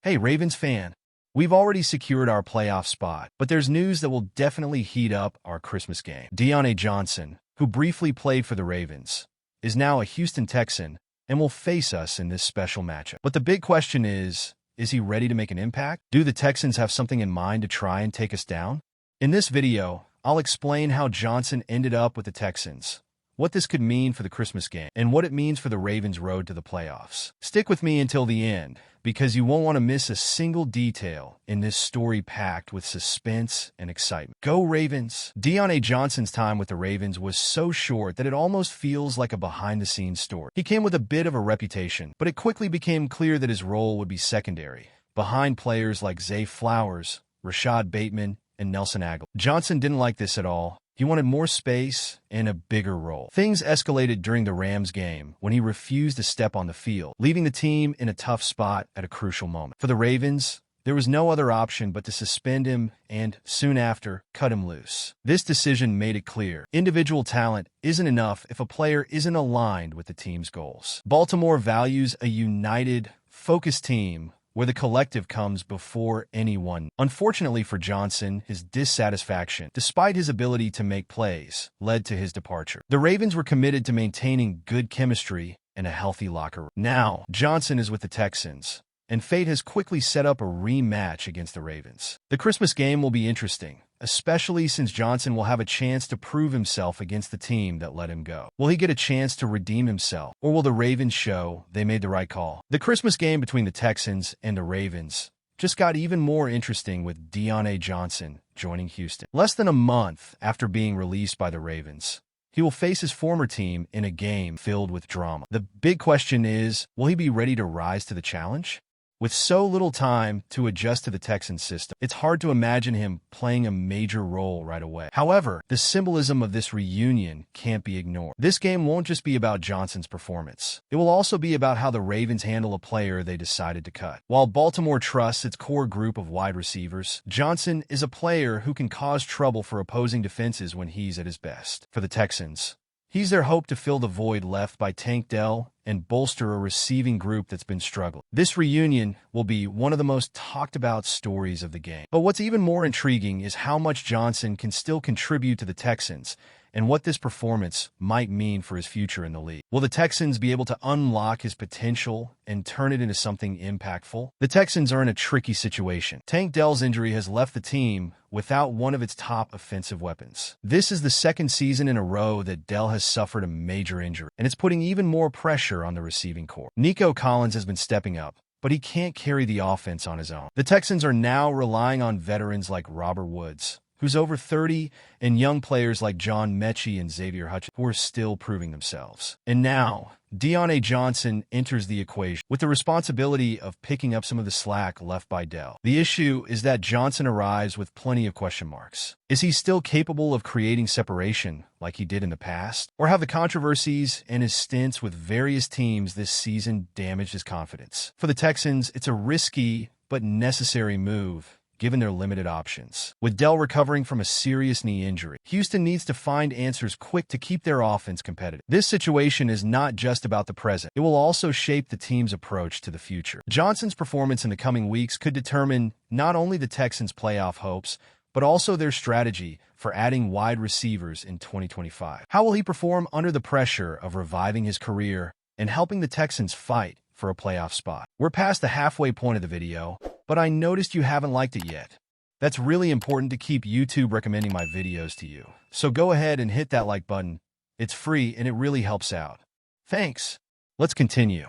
Hey, Ravens fan, we've already secured our playoff spot, but there's news that will definitely heat up our Christmas game. Diontae Johnson, who briefly played for the Ravens, is now a Houston Texan and will face us in this special matchup. But the big question is he ready to make an impact? Do the Texans have something in mind to try and take us down? In this video, I'll explain how Johnson ended up with the Texans, what this could mean for the Christmas game, and what it means for the Ravens' road to the playoffs. Stick with me until the end, because you won't want to miss a single detail in this story packed with suspense and excitement. Go Ravens! Diontae Johnson's time with the Ravens was so short that it almost feels like a behind-the-scenes story. He came with a bit of a reputation, but it quickly became clear that his role would be secondary, behind players like Zay Flowers, Rashad Bateman, and Nelson Agholor. Johnson didn't like this at all. He wanted more space and a bigger role. Things escalated during the Rams game when he refused to step on the field, leaving the team in a tough spot at a crucial moment. For the Ravens, there was no other option but to suspend him and, soon after, cut him loose. This decision made it clear individual talent isn't enough if a player isn't aligned with the team's goals. Baltimore values a united, focused team where the collective comes before anyone. Unfortunately for Johnson, his dissatisfaction, despite his ability to make plays, led to his departure. The Ravens were committed to maintaining good chemistry and a healthy locker room. Now, Johnson is with the Texans, and fate has quickly set up a rematch against the Ravens. The Christmas game will be interesting, especially since Johnson will have a chance to prove himself against the team that let him go. Will he get a chance to redeem himself, or will the Ravens show they made the right call? The Christmas game between the Texans and the Ravens just got even more interesting with Diontae Johnson joining Houston. Less than a month after being released by the Ravens, he will face his former team in a game filled with drama. The big question is, will he be ready to rise to the challenge? With so little time to adjust to the Texans system, it's hard to imagine him playing a major role right away. However, the symbolism of this reunion can't be ignored. This game won't just be about Johnson's performance. It will also be about how the Ravens handle a player they decided to cut. While Baltimore trusts its core group of wide receivers, Johnson is a player who can cause trouble for opposing defenses when he's at his best. For the Texans, he's their hope to fill the void left by Tank Dell and bolster a receiving group that's been struggling. This reunion will be one of the most talked about stories of the game. But what's even more intriguing is how much Johnson can still contribute to the Texans and what this performance might mean for his future in the league. Will the Texans be able to unlock his potential and turn it into something impactful? The Texans are in a tricky situation. Tank Dell's injury has left the team without one of its top offensive weapons. This is the second season in a row that Dell has suffered a major injury, and it's putting even more pressure on the receiving corps. Nico Collins has been stepping up, but he can't carry the offense on his own. The Texans are now relying on veterans like Robert Woods, who's over 30, and young players like John Mechie and Xavier Hutchinson, who are still proving themselves. And now, Diontae Johnson enters the equation with the responsibility of picking up some of the slack left by Dell. The issue is that Johnson arrives with plenty of question marks. Is he still capable of creating separation like he did in the past? Or have the controversies and his stints with various teams this season damaged his confidence? For the Texans, it's a risky but necessary move, given their limited options. With Dell recovering from a serious knee injury, Houston needs to find answers quick to keep their offense competitive. This situation is not just about the present. It will also shape the team's approach to the future. Johnson's performance in the coming weeks could determine not only the Texans' playoff hopes, but also their strategy for adding wide receivers in 2025. How will he perform under the pressure of reviving his career and helping the Texans fight for a playoff spot? We're past the halfway point of the video, but I noticed you haven't liked it yet. That's really important to keep YouTube recommending my videos to you. So go ahead and hit that like button. It's free and it really helps out. Thanks. Let's continue.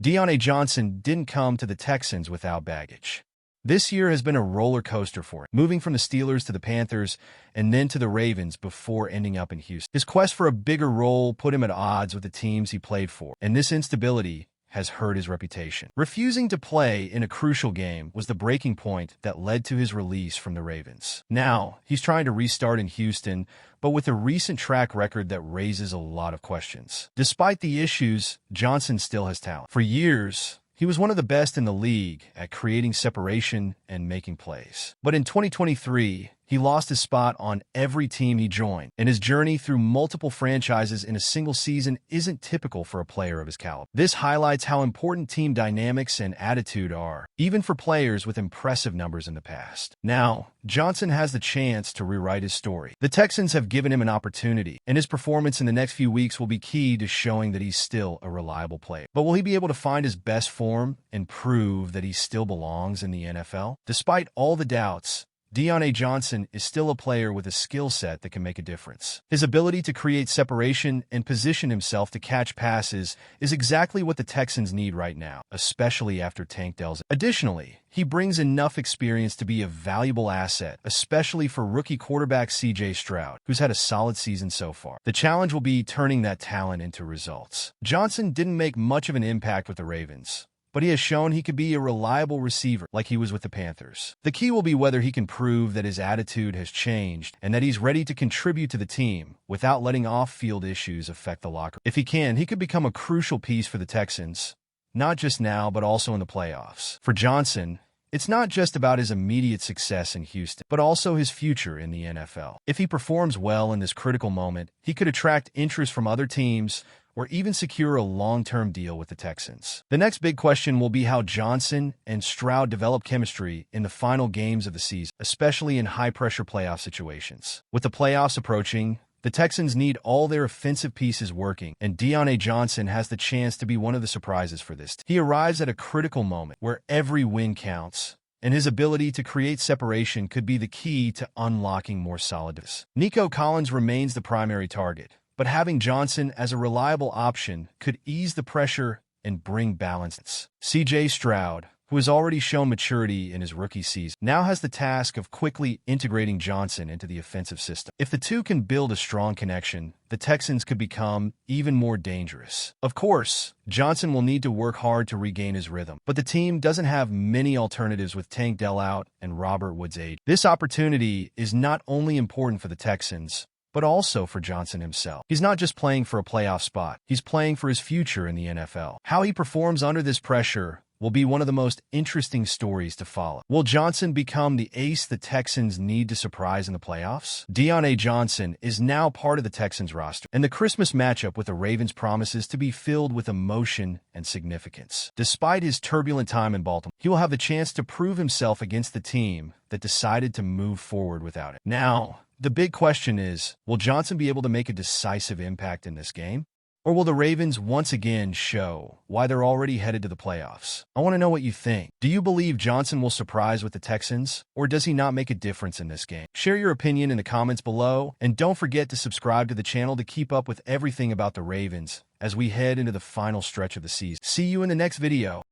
Diontae Johnson didn't come to the Texans without baggage. This year has been a roller coaster for him, moving from the Steelers to the Panthers and then to the Ravens before ending up in Houston. His quest for a bigger role put him at odds with the teams he played for, and this instability has hurt his reputation. Refusing to play in a crucial game was the breaking point that led to his release from the Ravens. Now, he's trying to restart in Houston, but with a recent track record that raises a lot of questions. Despite the issues, Johnson still has talent. For years, he was one of the best in the league at creating separation and making plays. But in 2023, He lost his spot on every team he joined, and his journey through multiple franchises in a single season isn't typical for a player of his caliber. This highlights how important team dynamics and attitude are, even for players with impressive numbers in the past. Now, Johnson has the chance to rewrite his story. The Texans have given him an opportunity, and his performance in the next few weeks will be key to showing that he's still a reliable player. But will he be able to find his best form and prove that he still belongs in the NFL? Despite all the doubts, Diontae Johnson is still a player with a skill set that can make a difference. His ability to create separation and position himself to catch passes is exactly what the Texans need right now, especially after Tank Dell's. Additionally, he brings enough experience to be a valuable asset, especially for rookie quarterback C.J. Stroud, who's had a solid season so far. The challenge will be turning that talent into results. Johnson didn't make much of an impact with the Ravens, but he has shown he could be a reliable receiver like he was with the Panthers. The key will be whether he can prove that his attitude has changed and that he's ready to contribute to the team without letting off-field issues affect the locker room. If he can, he could become a crucial piece for the Texans, not just now but also in the playoffs. For Johnson, it's not just about his immediate success in Houston, but also his future in the NFL. If he performs well in this critical moment, he could attract interest from other teams or even secure a long-term deal with the Texans. The next big question will be how Johnson and Stroud develop chemistry in the final games of the season, especially in high-pressure playoff situations. With the playoffs approaching, the Texans need all their offensive pieces working, and Diontae Johnson has the chance to be one of the surprises for this team. He arrives at a critical moment where every win counts, and his ability to create separation could be the key to unlocking more solidness. Nico Collins remains the primary target, but having Johnson as a reliable option could ease the pressure and bring balance. C.J. Stroud, who has already shown maturity in his rookie season, now has the task of quickly integrating Johnson into the offensive system. If the two can build a strong connection, the Texans could become even more dangerous. Of course, Johnson will need to work hard to regain his rhythm, but the team doesn't have many alternatives with Tank Dell out and Robert Woods' age. This opportunity is not only important for the Texans, but also for Johnson himself. He's not just playing for a playoff spot, he's playing for his future in the NFL. How he performs under this pressure will be one of the most interesting stories to follow. Will Johnson become the ace the Texans need to surprise in the playoffs? Diontae Johnson is now part of the Texans roster, and the Christmas matchup with the Ravens promises to be filled with emotion and significance. Despite his turbulent time in Baltimore, he will have the chance to prove himself against the team that decided to move forward without it. Now, the big question is, will Johnson be able to make a decisive impact in this game? Or will the Ravens once again show why they're already headed to the playoffs? I want to know what you think. Do you believe Johnson will surprise with the Texans, or does he not make a difference in this game? Share your opinion in the comments below, and don't forget to subscribe to the channel to keep up with everything about the Ravens as we head into the final stretch of the season. See you in the next video.